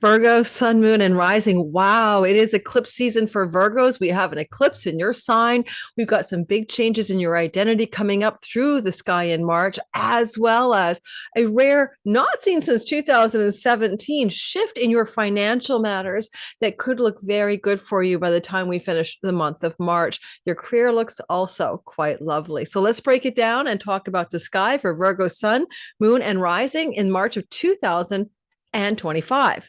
Virgo, sun, moon, and rising. Wow, it is eclipse season for Virgos. We have an eclipse in your sign. We've got some big changes in your identity coming up through the sky in March, as well as a rare, not seen since 2017, shift in your financial matters that could look very good for you by the time we finish the month of March. Your career looks also quite lovely. So let's break it down and talk about the sky for Virgo, sun, moon, and rising in March of 2025.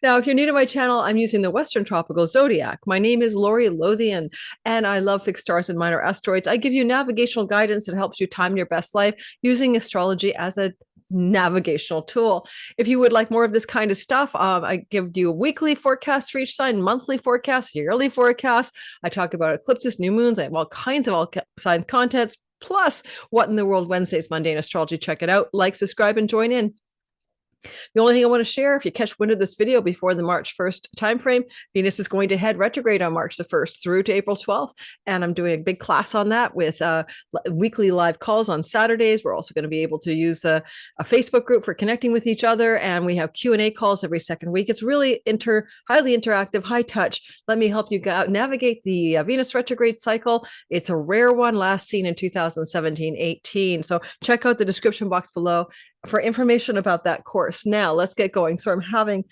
Now, if you're new to my channel, I'm using the Western Tropical Zodiac. My name is Lori Lothian, and I love fixed stars and minor asteroids. I give you navigational guidance that helps you time your best life using astrology as a navigational tool. If you would like more of this kind of stuff, I give you a weekly forecast for each sign, monthly forecast, yearly forecast. I talk about eclipses, new moons. I have all kinds of all sign contents, plus What in the World Wednesdays, Mundane Astrology. Check it out. Like, subscribe, and join in. The only thing I want to share, if you catch wind of this video before the March 1st timeframe, Venus is going to head retrograde on March the 1st through to April 12th. And I'm doing a big class on that with weekly live calls on Saturdays. We're also going to be able to use a Facebook group for connecting with each other. And we have Q&A calls every second week. It's really highly interactive, high touch. Let me help you navigate the Venus retrograde cycle. It's a rare one, last seen in 2017-18. So check out the description box below for information about that course. Now let's get going. So I'm having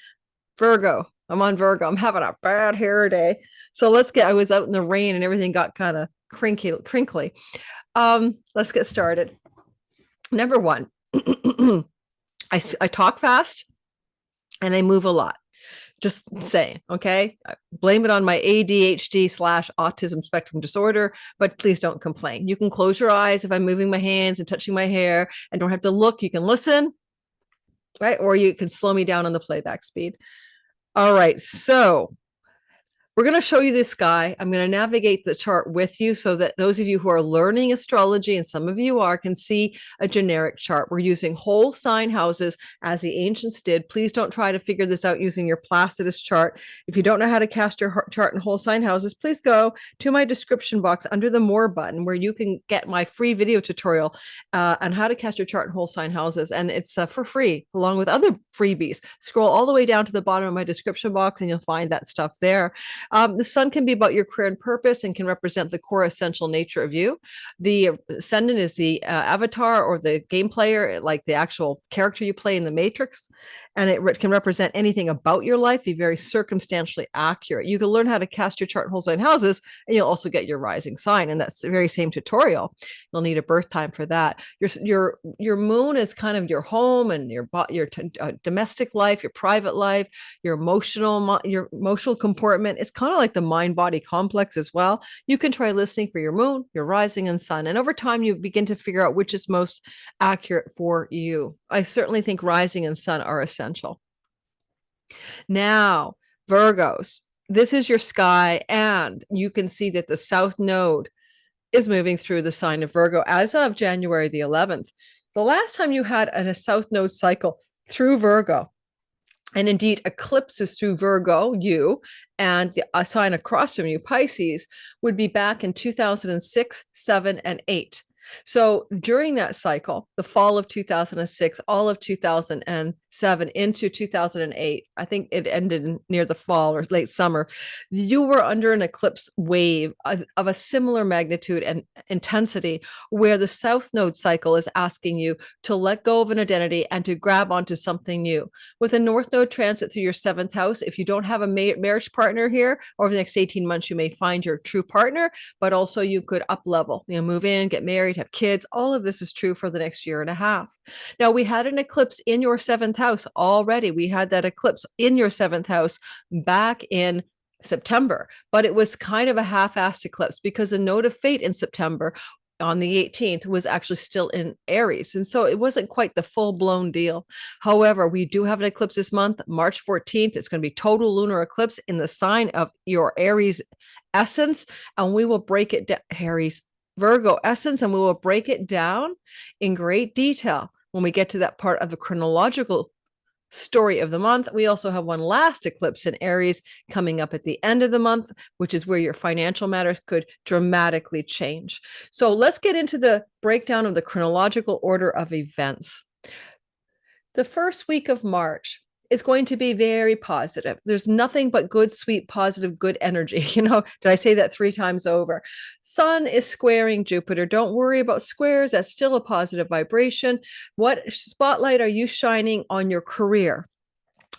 Virgo. I'm on Virgo. I'm having a bad hair day. So I was out in the rain and everything got kind of crinkly. Let's get started. Number one, I talk fast and I move a lot. Just saying, okay? Blame it on my ADHD/autism spectrum disorder, but please don't complain. You can close your eyes if I'm moving my hands and touching my hair and don't have to look. You can listen, right? Or you can slow me down on the playback speed. All right, so we're going to show you this sky. I'm going to navigate the chart with you so that those of you who are learning astrology, and some of you are, can see a generic chart. We're using whole sign houses as the ancients did. Please don't try to figure this out using your Placidus chart. If you don't know how to cast your chart in whole sign houses, please go to my description box under the More button where you can get my free video tutorial on how to cast your chart in whole sign houses. And it's for free, along with other freebies. Scroll all the way down to the bottom of my description box and you'll find that stuff there. The sun can be about your career and purpose and can represent the core essential nature of you. The ascendant is the avatar or the game player, like the actual character you play in the Matrix. And it can represent anything about your life, be very circumstantially accurate. You can learn how to cast your chart in whole sign houses, and you'll also get your rising sign. And that's the very same tutorial. You'll need a birth time for that. Your moon is kind of your home and your domestic life, your private life, your emotional comportment. It's kind of like the mind body complex as well. You can try listening for your moon, your rising, and sun. And over time, you begin to figure out which is most accurate for you. I certainly think rising and sun are essential. Now, Virgos, this is your sky, and you can see that the south node is moving through the sign of Virgo as of January the 11th. The last time you had a south node cycle through Virgo, and indeed eclipses through Virgo, you, and the sign across from you, Pisces, would be back in 2006, 7, and 8. So during that cycle, the fall of 2006, all of 2007 into 2008, I think it ended near the fall or late summer, you were under an eclipse wave of a similar magnitude and intensity where the South Node cycle is asking you to let go of an identity and to grab onto something new. With a North Node transit through your 7th house, if you don't have a marriage partner here, over the next 18 months, you may find your true partner, but also you could up level, move in, get married, have kids. All of this is true for the next year and a half. Now, we had an eclipse in your 7th house already. We had that eclipse in your 7th house back in September, but it was kind of a half-assed eclipse because the node of fate in September on the 18th was actually still in Aries. And so it wasn't quite the full-blown deal. However, we do have an eclipse this month, March 14th. It's going to be total lunar eclipse in the sign of your Aries essence, and we will break it down, Aries Virgo essence, and we will break it down in great detail when we get to that part of the chronological story of the month. We also have one last eclipse in Aries coming up at the end of the month, which is where your financial matters could dramatically change. So let's get into the breakdown of the chronological order of events. The first week of March is going to be very positive. There's nothing but good, sweet, positive, good energy. Did I say that 3 times over? Sun is squaring Jupiter. Don't worry about squares. That's still a positive vibration. What spotlight are you shining on your career?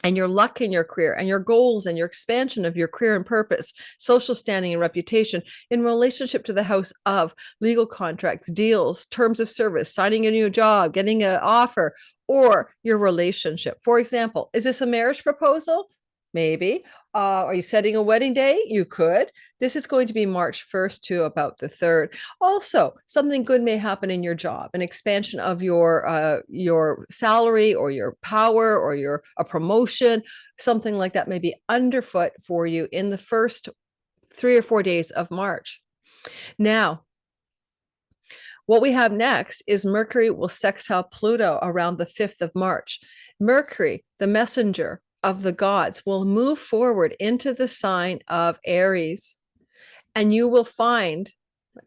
And your luck in your career and your goals and your expansion of your career and purpose, social standing and reputation in relationship to the house of legal contracts, deals, terms of service, signing a new job, getting an offer, or your relationship. For example, is this a marriage proposal? Maybe. Are you setting a wedding day? You could. This is going to be March 1st to about the 3rd. Also, something good may happen in your job, an expansion of your salary or your power or a promotion, something like that may be underfoot for you in the first 3 or 4 days of March. Now, what we have next is Mercury will sextile Pluto around the 5th of March. Mercury, the messenger of the gods, will move forward into the sign of Aries. And you will find,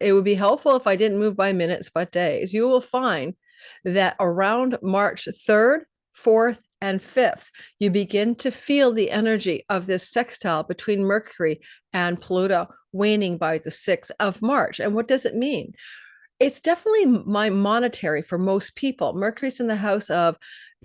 it would be helpful if I didn't move by minutes, but days. You will find that around March 3rd, 4th, and 5th, you begin to feel the energy of this sextile between Mercury and Pluto waning by the 6th of March. And what does it mean? It's definitely monetary for most people. Mercury's in the house of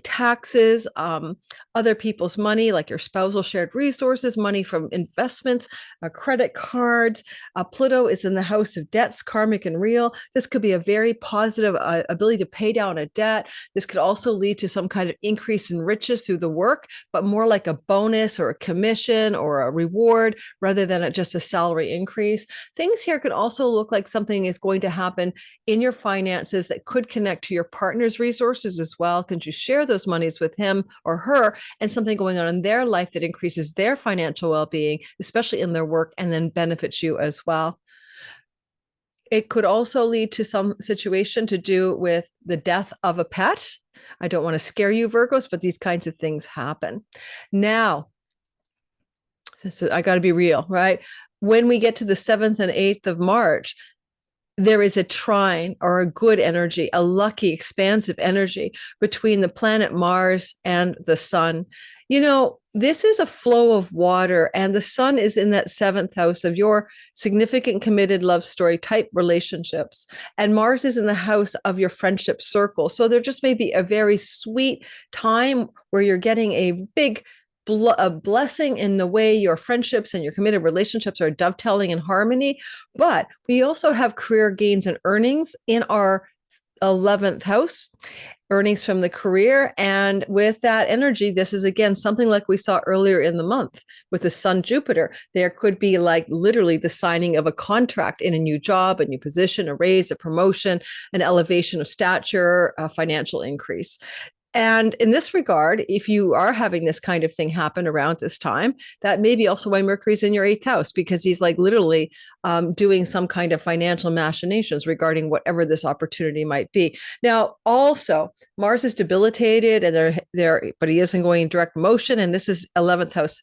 taxes, other people's money, like your spousal shared resources, money from investments, credit cards. Pluto is in the house of debts, karmic and real. This could be a very positive ability to pay down a debt. This could also lead to some kind of increase in riches through the work, but more like a bonus or a commission or a reward rather than just a salary increase. Things here could also look like something is going to happen in your finances that could connect to your partner's resources as well. Could you share those monies with him or her, and something going on in their life that increases their financial well-being, especially in their work, and then benefits you as well. It could also lead to some situation to do with the death of a pet. I don't want to scare you, Virgos, but these kinds of things happen. Now, I got to be real, right? When we get to the 7th and 8th of March, there is a trine or a good energy, a lucky, expansive energy between the planet Mars and the sun. This is a flow of water, and the sun is in that 7th house of your significant, committed love story type relationships. And Mars is in the house of your friendship circle. So there just may be a very sweet time where you're getting a big a blessing in the way your friendships and your committed relationships are dovetailing in harmony. But we also have career gains and earnings in our 11th house, earnings from the career. And with that energy, this is again something like we saw earlier in the month with the Sun Jupiter. There could be like literally the signing of a contract in a new job, a new position, a raise, a promotion, an elevation of stature, a financial increase. And in this regard, if you are having this kind of thing happen around this time, that may be also why Mercury's in your 8th house, because he's like literally doing some kind of financial machinations regarding whatever this opportunity might be. Now, also, Mars is debilitated and but he isn't going direct motion. And this is 11th house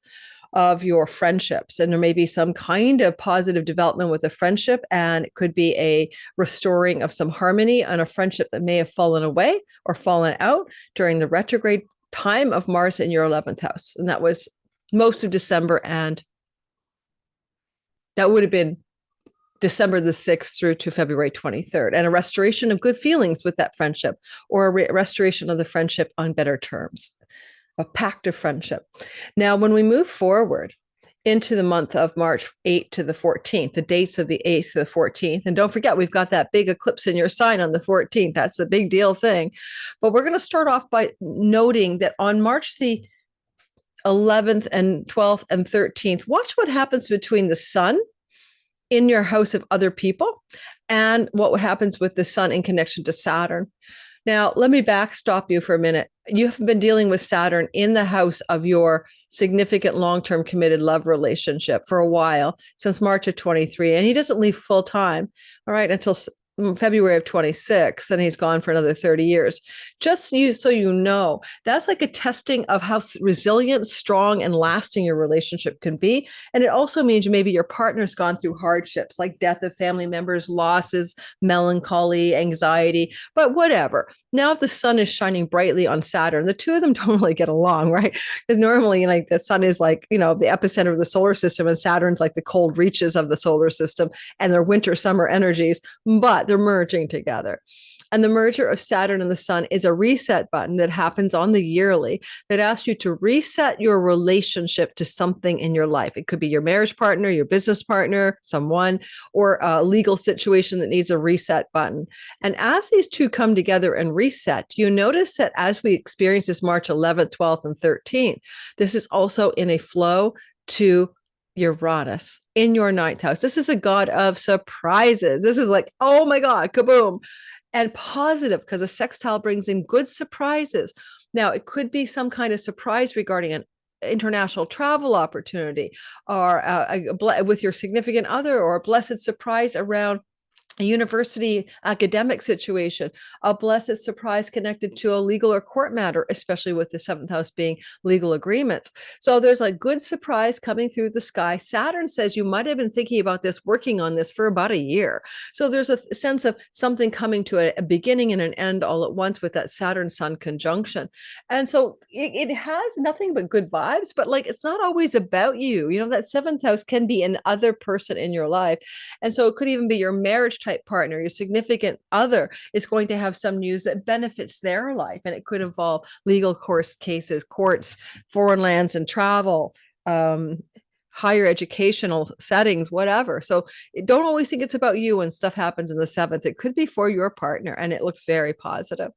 of your friendships. And there may be some kind of positive development with a friendship, and it could be a restoring of some harmony on a friendship that may have fallen away or fallen out during the retrograde time of Mars in your 11th house. And that was most of December, and that would have been December the 6th through to February 23rd, and a restoration of good feelings with that friendship, or a restoration of the friendship on better terms. A pact of friendship. Now, when we move forward into the month of March 8th to the 14th, the dates of the 8th to the 14th, and don't forget, we've got that big eclipse in your sign on the 14th. That's a big deal thing. But we're going to start off by noting that on March the 11th and 12th and 13th, watch what happens between the sun in your house of other people and what happens with the sun in connection to Saturn. Now, let me backstop you for a minute. You have been dealing with Saturn in the house of your significant long-term committed love relationship for a while, since March of 23. And he doesn't leave full time, all right, until February of 26, and he's gone for another 30 years. Just so you know, that's like a testing of how resilient, strong, and lasting your relationship can be. And it also means maybe your partner's gone through hardships like death of family members, losses, melancholy, anxiety, but whatever. Now, if the sun is shining brightly on Saturn, the two of them don't really get along, right? Because normally, like the sun is like, the epicenter of the solar system, and Saturn's like the cold reaches of the solar system, and their winter summer energies, but they're merging together. And the merger of Saturn and the sun is a reset button that happens on the yearly that asks you to reset your relationship to something in your life. It could be your marriage partner, your business partner, someone, or a legal situation that needs a reset button. And as these two come together and reset, you notice that as we experience this March 11th, 12th, and 13th, this is also in a flow to Uranus in your ninth house. This is a god of surprises. This is like, oh my God, kaboom. And positive, because a sextile brings in good surprises. Now, it could be some kind of surprise regarding an international travel opportunity, or with your significant other, or a blessed surprise around a university academic situation, a blessed surprise connected to a legal or court matter, especially with the seventh house being legal agreements. So there's a good surprise coming through the sky. Saturn says you might have been thinking about this, working on this for about a year. So there's a sense of something coming to a beginning and an end all at once with that Saturn Sun conjunction. And so it has nothing but good vibes, but like, it's not always about you. That seventh house can be an other person in your life. And so it could even be your marriage type partner, your significant other is going to have some news that benefits their life. And it could involve legal cases, courts, foreign lands and travel, higher educational settings, whatever. So don't always think it's about you when stuff happens in the seventh. It could be for your partner, and it looks very positive.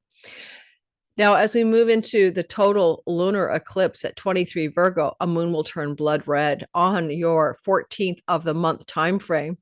Now, as we move into the total lunar eclipse at 23 Virgo, a moon will turn blood red on your 14th of the month time frame.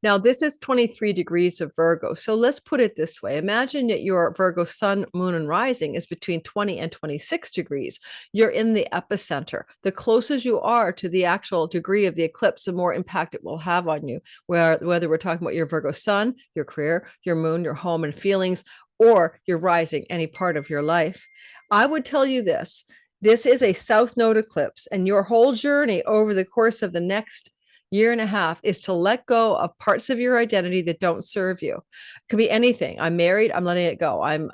Now, this is 23 degrees of Virgo. So let's put it this way. Imagine that your Virgo sun, moon, and rising is between 20 and 26 degrees. You're in the epicenter. The closer you are to the actual degree of the eclipse, the more impact it will have on you, whether we're talking about your Virgo sun, your career, your moon, your home and feelings, or your rising, any part of your life. I would tell you this. This is a south node eclipse, and your whole journey over the course of the next year and a half is to let go of parts of your identity that don't serve you. It could be anything. I'm married, I'm letting it go. I'm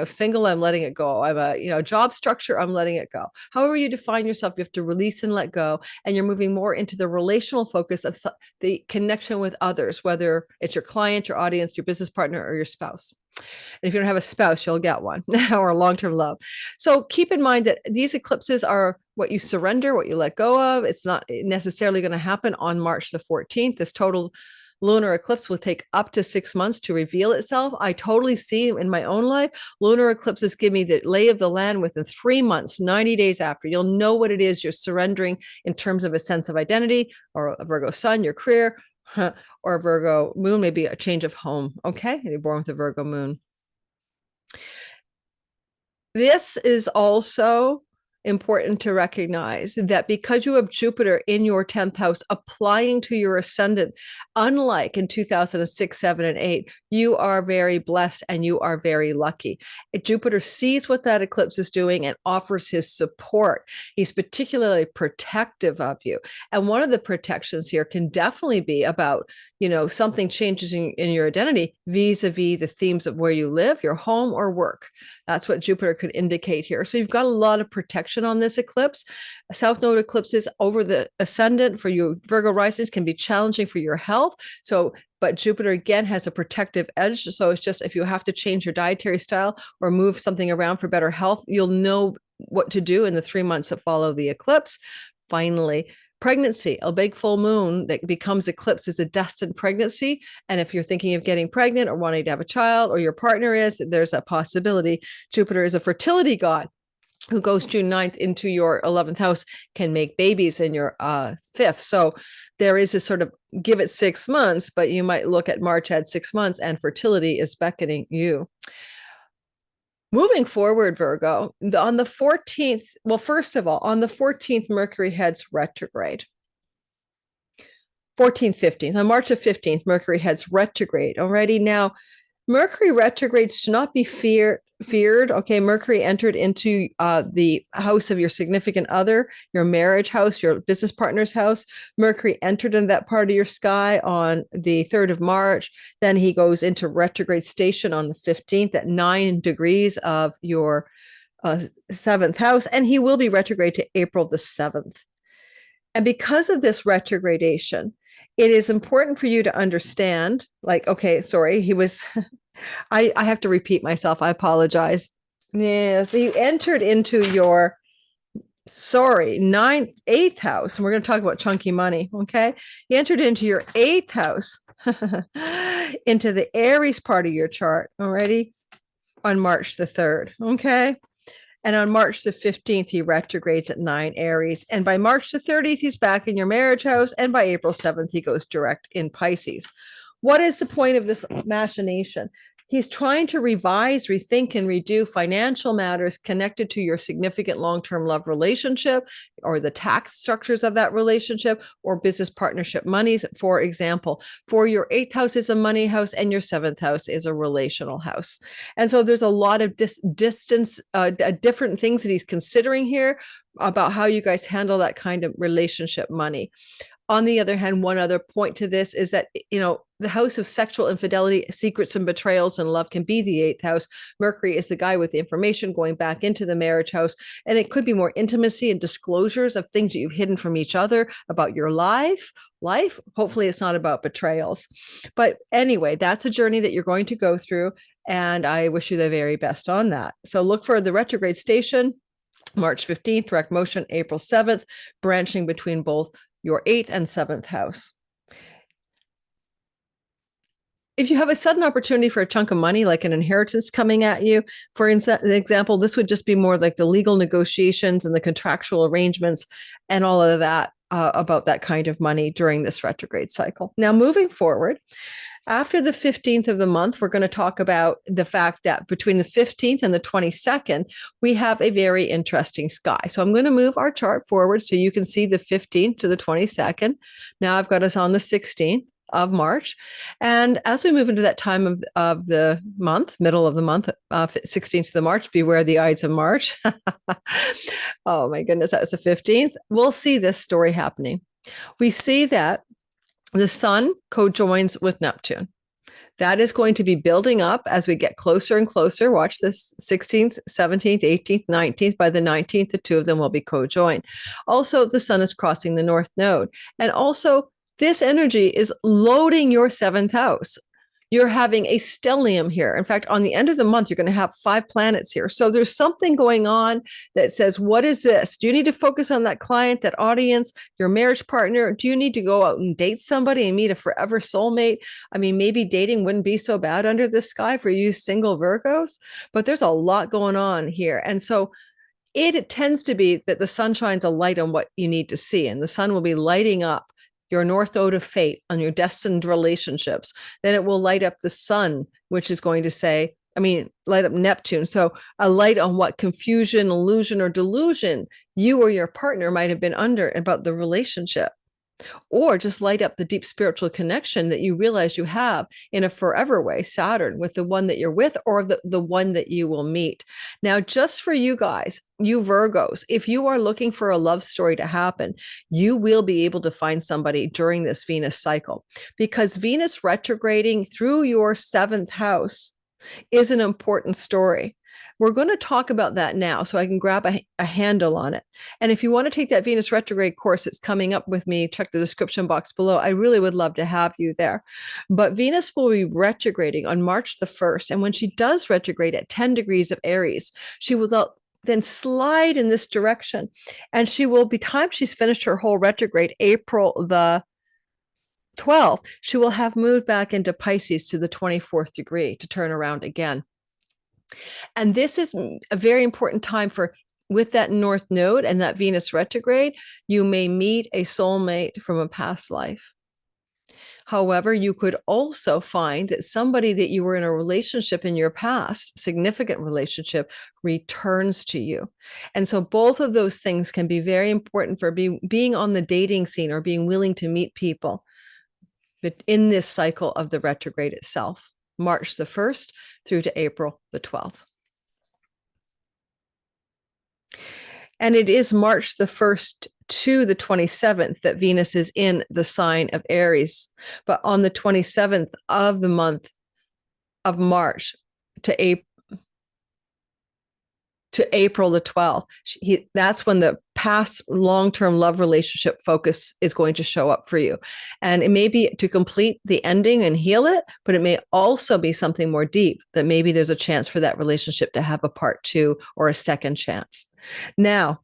single, I'm letting it go. I'm a job structure, I'm letting it go. However you define yourself, you have to release and let go, and you're moving more into the relational focus of the connection with others, whether it's your client, your audience, your business partner, or your spouse. And if you don't have a spouse, you'll get one or a long-term love. So keep in mind that these eclipses are what you surrender, what you let go of. It's not necessarily going to happen on March the 14th. This total lunar eclipse will take up to 6 months to reveal itself. I totally see in my own life, lunar eclipses give me the lay of the land within 3 months, 90 days after. You'll know what it is you're surrendering in terms of a sense of identity, or a Virgo sun, your career, or a Virgo moon, maybe a change of home. Okay, you're born with a Virgo moon. This is also important to recognize that because you have Jupiter in your 10th house applying to your ascendant, unlike in 2006, 7, and 8, you are very blessed and you are very lucky. Jupiter sees what that eclipse is doing and offers his support. He's particularly protective of you. And one of the protections here can definitely be about, something changes in your identity vis-a-vis the themes of where you live, your home or work. That's what Jupiter could indicate here. So you've got a lot of protection on this eclipse. South node eclipses over the ascendant for you Virgo risings can be challenging for your health. But Jupiter again has a protective edge. So it's just, if you have to change your dietary style or move something around for better health, you'll know what to do in the 3 months that follow the eclipse. Finally, pregnancy, a big full moon that becomes eclipse is a destined pregnancy. And if you're thinking of getting pregnant or wanting to have a child, or your partner is, there's a possibility. Jupiter is a fertility god who goes June 9th into your 11th house, can make babies in your 5th. So there is a sort of give it 6 months, but you might look at March at 6 months and fertility is beckoning you. Moving forward, Virgo, on the 14th, well, first of all, on the 14th, Mercury heads retrograde. 14th, 15th, on March the 15th, Mercury heads retrograde already. Now, Mercury retrogrades should not be feared. Okay, Mercury entered into the house of your significant other, your marriage house, your business partner's house. Mercury entered into that part of your sky on the 3rd of March. Then he goes into retrograde station on the 15th at 9 degrees of your 7th house, and he will be retrograde to April the 7th. And because of this retrogradation, it is important for you to understand, like, okay, sorry, he was, I have to repeat myself. I apologize. Yeah, so you entered into your, eighth house, and we're going to talk about chunky money, okay? You entered into your 8th house, into the Aries part of your chart already on March the 3rd, okay? And on March the 15th, he retrogrades at 9 Aries. And by March the 30th, he's back in your marriage house. And by April 7th, he goes direct in Pisces. What is the point of this machination? He's trying to revise, rethink, and redo financial matters connected to your significant long-term love relationship or the tax structures of that relationship or business partnership monies. For example, for your 8th house is a money house and your 7th house is a relational house. And so there's a lot of different things that he's considering here about how you guys handle that kind of relationship money. On the other hand, one other point to this is that, the house of sexual infidelity, secrets and betrayals and love can be the 8th house. Mercury is the guy with the information going back into the marriage house. And it could be more intimacy and disclosures of things that you've hidden from each other about your life. Hopefully it's not about betrayals. But anyway, that's a journey that you're going to go through. And I wish you the very best on that. So look for the retrograde station, March 15th, direct motion, April 7th, branching between both your 8th and 7th house. If you have a sudden opportunity for a chunk of money, like an inheritance coming at you, for example, this would just be more like the legal negotiations and the contractual arrangements and all of that about that kind of money during this retrograde cycle. Now, moving forward, after the 15th of the month, we're going to talk about the fact that between the 15th and the 22nd, we have a very interesting sky. So I'm going to move our chart forward so you can see the 15th to the 22nd. Now I've got us on the 16th of March. And as we move into that time of the month, middle of the month, 16th of the March, beware the Ides of March. Oh my goodness, that was the 15th. We'll see this story happening. We see that the sun co-joins with Neptune. That is going to be building up as we get closer and closer. Watch this, 16th, 17th, 18th, 19th. By the 19th, the two of them will be co-joined. Also, the sun is crossing the North Node. And also, this energy is loading your 7th house. You're having a stellium here. In fact, on the end of the month, you're going to have 5 planets here. So there's something going on that says, what is this? Do you need to focus on that client, that audience, your marriage partner? Do you need to go out and date somebody and meet a forever soulmate? I mean, maybe dating wouldn't be so bad under the sky for you single Virgos, but there's a lot going on here. And so it tends to be that the sun shines a light on what you need to see, and the sun will be lighting up your North Node of fate on your destined relationships. Then it will light up the sun, which is going to say, light up Neptune. So a light on what confusion, illusion, or delusion you or your partner might have been under about the relationship. Or just light up the deep spiritual connection that you realize you have in a forever way, Saturn, with the one that you're with or the one that you will meet. Now, just for you guys, you Virgos, if you are looking for a love story to happen, you will be able to find somebody during this Venus cycle, because Venus retrograding through your 7th house is an important story. We're going to talk about that now so I can grab a handle on it. And if you want to take that Venus retrograde course that's coming up with me, check the description box below. I really would love to have you there. But Venus will be retrograding on March the 1st. And when she does retrograde at 10 degrees of Aries, she will then slide in this direction. And she will, by the time she's finished her whole retrograde, April the 12th, she will have moved back into Pisces to the 24th degree to turn around again. And this is a very important time with that North Node and that Venus retrograde, you may meet a soulmate from a past life. However, you could also find that somebody that you were in a relationship in your past, significant relationship, returns to you. And so both of those things can be very important for being on the dating scene or being willing to meet people in this cycle of the retrograde itself. March the 1st through to April the 12th. And it is March the 1st to the 27th that Venus is in the sign of Aries. But on the 27th of the month of March to April the 12th, that's when the past long-term love relationship focus is going to show up for you. And it may be to complete the ending and heal it, but it may also be something more deep, that maybe there's a chance for that relationship to have a part 2 or a second chance. Now,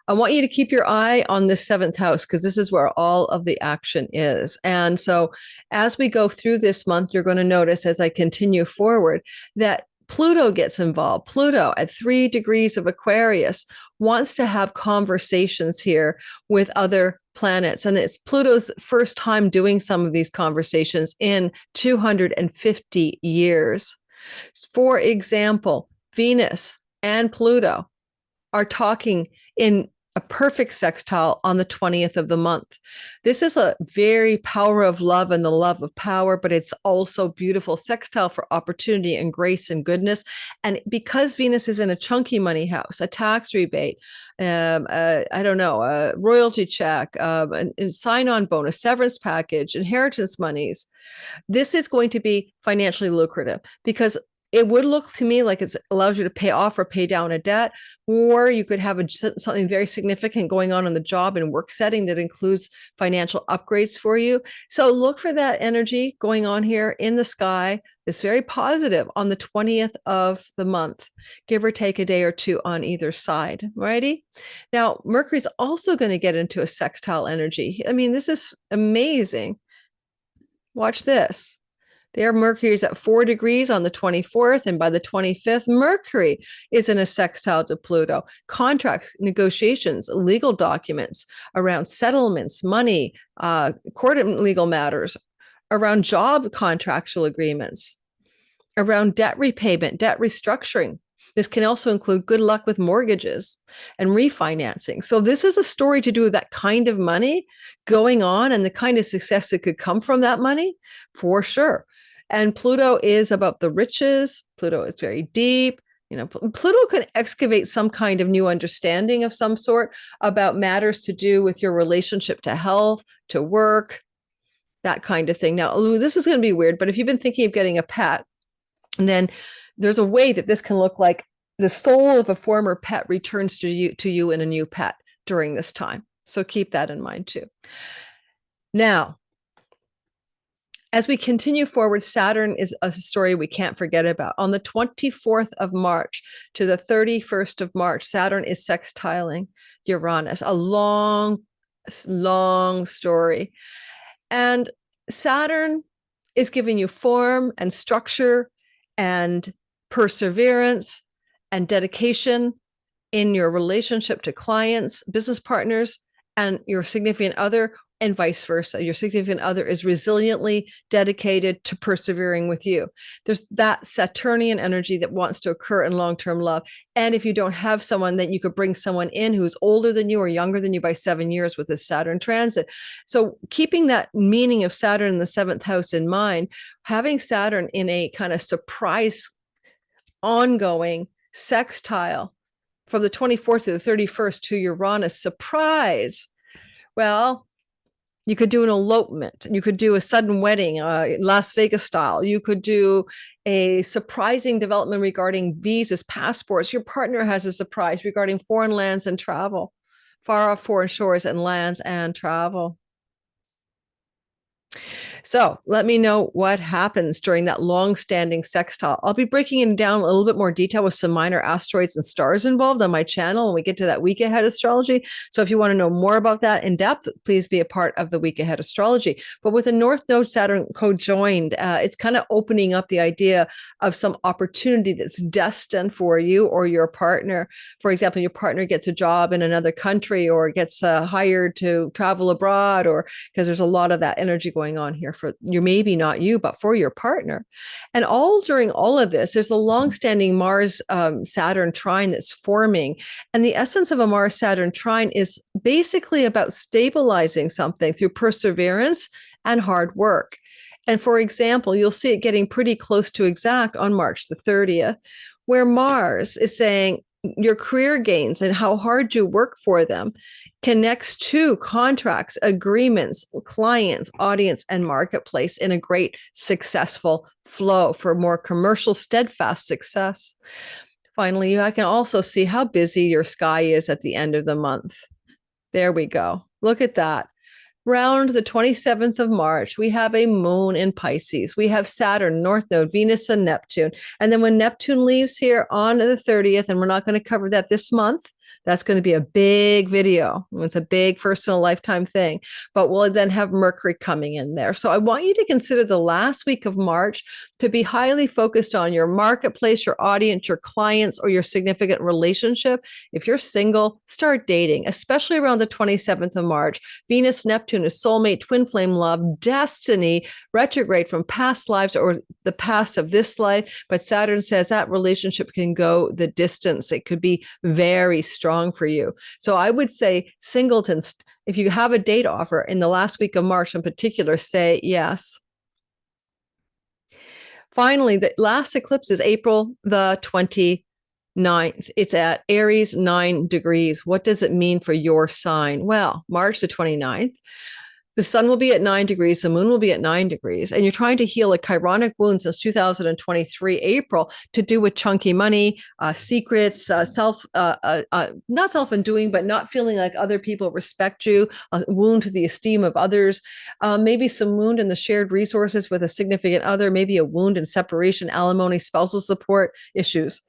I want you to keep your eye on this 7th house, because this is where all of the action is. And so as we go through this month, you're going to notice as I continue forward that Pluto gets involved. Pluto at 3 degrees of Aquarius wants to have conversations here with other planets. And it's Pluto's first time doing some of these conversations in 250 years. For example, Venus and Pluto are talking in a perfect sextile on the 20th of the month. This is a very power of love and the love of power, but it's also beautiful sextile for opportunity and grace and goodness. And because Venus is in a chunky money house, a tax rebate, a royalty check, a sign-on bonus, severance package, inheritance monies, this is going to be financially lucrative, because it would look to me like it allows you to pay off or pay down a debt, or you could have something very significant going on in the job and work setting that includes financial upgrades for you. So look for that energy going on here in the sky. It's very positive on the 20th of the month, give or take a day or two on either side. Righty? Now, Mercury's also going to get into a sextile energy. I mean, this is amazing. Watch this. There, Mercury is at 4 degrees on the 24th, and by the 25th, Mercury is in a sextile to Pluto. Contracts, negotiations, legal documents around settlements, money, court and legal matters, around job contractual agreements, around debt repayment, debt restructuring. This can also include good luck with mortgages and refinancing. So this is a story to do with that kind of money going on and the kind of success that could come from that money, for sure. And Pluto is about the riches. Pluto is very deep. You know, Pluto can excavate some kind of new understanding of some sort about matters to do with your relationship to health, to work, that kind of thing. Now, this is going to be weird, but if you've been thinking of getting a pet, then there's a way that this can look like the soul of a former pet returns to you in a new pet during this time. So keep that in mind too. Now, as we continue forward, Saturn is a story we can't forget about. On the 24th of March to the 31st of March, Saturn is sextiling Uranus, a long, long story. And Saturn is giving you form and structure and perseverance and dedication in your relationship to clients, business partners, and your significant other, and vice versa. Your significant other is resiliently dedicated to persevering with you. There's that Saturnian energy that wants to occur in long-term love. And if you don't have someone, then you could bring someone in who's older than you or younger than you by 7 years with this Saturn transit. So keeping that meaning of Saturn in the 7th house in mind, having Saturn in a kind of surprise, ongoing sextile from the 24th to the 31st to Uranus, surprise. Well, you could do an elopement. You could do a sudden wedding, Las Vegas style. You could do a surprising development regarding visas, passports. Your partner has a surprise regarding foreign lands and travel, far off foreign shores and lands and travel. So let me know what happens during that long-standing sextile. I'll be breaking it down a little bit more detail with some minor asteroids and stars involved on my channel when we get to that week ahead astrology. So if you want to know more about that in depth, please be a part of the week ahead astrology. But with the North Node Saturn co-joined, it's kind of opening up the idea of some opportunity that's destined for you or your partner. For example, your partner gets a job in another country or gets hired to travel abroad, or because there's a lot of that energy going on here for you, maybe not you, but for your partner. And all during all of this, there's a long-standing Mars Saturn trine that's forming. And the essence of a Mars Saturn trine is basically about stabilizing something through perseverance and hard work. And for example, you'll see it getting pretty close to exact on March the 30th, where Mars is saying your career gains and how hard you work for them connects to contracts, agreements, clients, audience, and marketplace in a great successful flow for more commercial, steadfast success. Finally, I can also see how busy your sky is at the end of the month. There we go. Look at that. Around the 27th of March, we have a moon in Pisces. We have Saturn, North Node, Venus, and Neptune. And then when Neptune leaves here on the 30th, and we're not going to cover that this month, that's going to be a big video. It's a big first in a lifetime thing, but we'll then have Mercury coming in there. So I want you to consider the last week of March to be highly focused on your marketplace, your audience, your clients, or your significant relationship. If you're single, start dating, especially around the 27th of March. Venus, Neptune is soulmate, twin flame love, destiny, retrograde from past lives or the past of this life. But Saturn says that relationship can go the distance. It could be very strong for you. So I would say singletons, if you have a date offer in the last week of March in particular, say yes. Finally, the last eclipse is April the 29th. It's at Aries 9 degrees. What does it mean for your sign? Well, March the 29th, the sun will be at 9 degrees, the moon will be at 9 degrees, and you're trying to heal a chironic wound since 2023 April to do with chunky money, secrets, not self-undoing, but not feeling like other people respect you, a wound to the esteem of others, maybe some wound in the shared resources with a significant other, maybe a wound in separation, alimony, spousal support issues.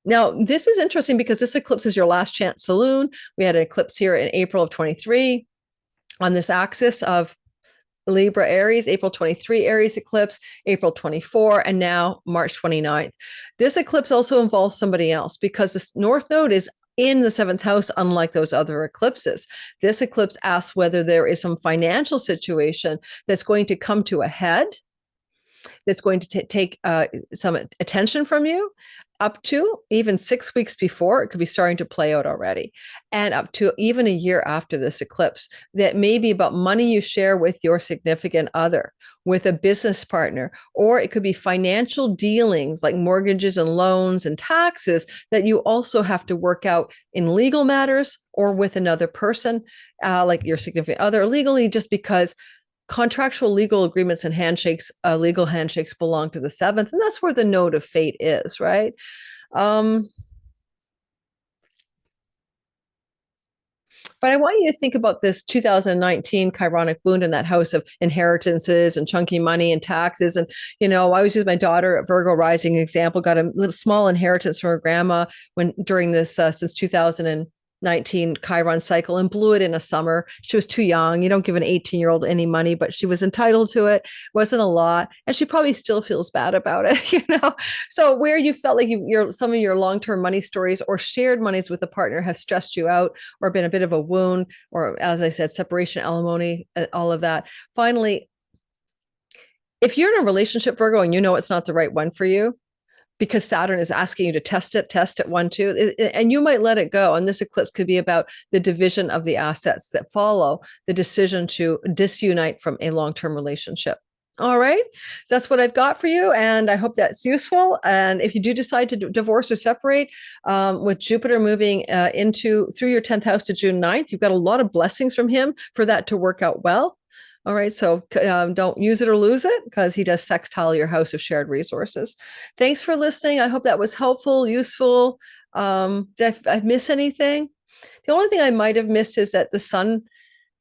Now, this is interesting because this eclipse is your last chance saloon. We had an eclipse here in April of 23. On this axis of Libra Aries, April 23 Aries eclipse, April 24, and now March 29th. This eclipse also involves somebody else because this North Node is in the seventh house, unlike those other eclipses. This eclipse asks whether there is some financial situation that's going to come to a head, that's going to take some attention from you, up to even 6 weeks before. It could be starting to play out already, and up to even a year after this eclipse. That may be about money you share with your significant other, with a business partner, or it could be financial dealings like mortgages and loans and taxes that you also have to work out in legal matters or with another person, like your significant other, legally, just because contractual legal agreements and handshakes, legal handshakes belong to the seventh. And that's where the node of fate is, right? But I want you to think about this 2019 chironic wound in that house of inheritances and chunky money and taxes. And, I always use my daughter, Virgo rising example, got a little small inheritance from her grandma during this, since 2019 Chiron cycle, and blew it in a summer. She was too young. You don't give an 18-year-old any money, but she was entitled to it. Wasn't a lot. And she probably still feels bad about it, So where you felt like some of your long-term money stories or shared monies with a partner have stressed you out or been a bit of a wound, or as I said, separation, alimony, all of that. Finally, if you're in a relationship, Virgo, and it's not the right one for you, because Saturn is asking you to test it 1, 2, and you might let it go. And this eclipse could be about the division of the assets that follow the decision to disunite from a long-term relationship. All right. So that's what I've got for you. And I hope that's useful. And if you do decide to divorce or separate, with Jupiter moving through your 10th house to June 9th, you've got a lot of blessings from him for that to work out well. All right. So don't use it or lose it, because he does sextile your house of shared resources. Thanks for listening. I hope that was helpful, useful. Did I miss anything? The only thing I might have missed is that the sun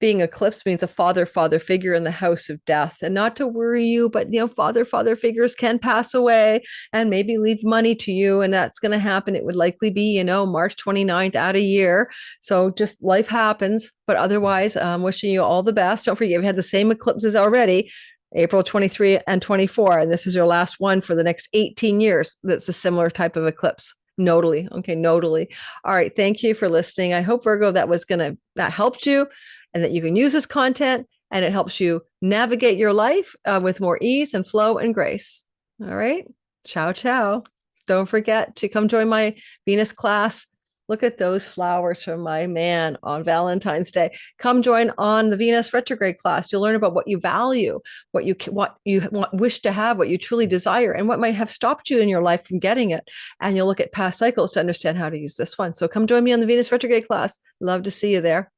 being eclipsed means a father figure in the house of death. And not to worry you, but father figures can pass away and maybe leave money to you, and that's going to happen. It would likely be March 29th out a year. So just life happens. But otherwise, I'm wishing you all the best. Don't forget, you've had the same eclipses already, April 23 and 24, and this is your last one for the next 18 years. That's a similar type of eclipse. Nodally. Okay, nodally. All right. Thank you for listening. I hope, Virgo, that helped you, and that you can use this content and it helps you navigate your life with more ease and flow and grace. All right. Ciao, ciao. Don't forget to come join my Venus class Look at those flowers from my man on Valentine's Day. Come join on the Venus retrograde class. You'll learn about what you value, wish to have, what you truly desire, and what might have stopped you in your life from getting it. And you'll look at past cycles to understand how to use this one. So come join me on the Venus retrograde class. Love to see you there.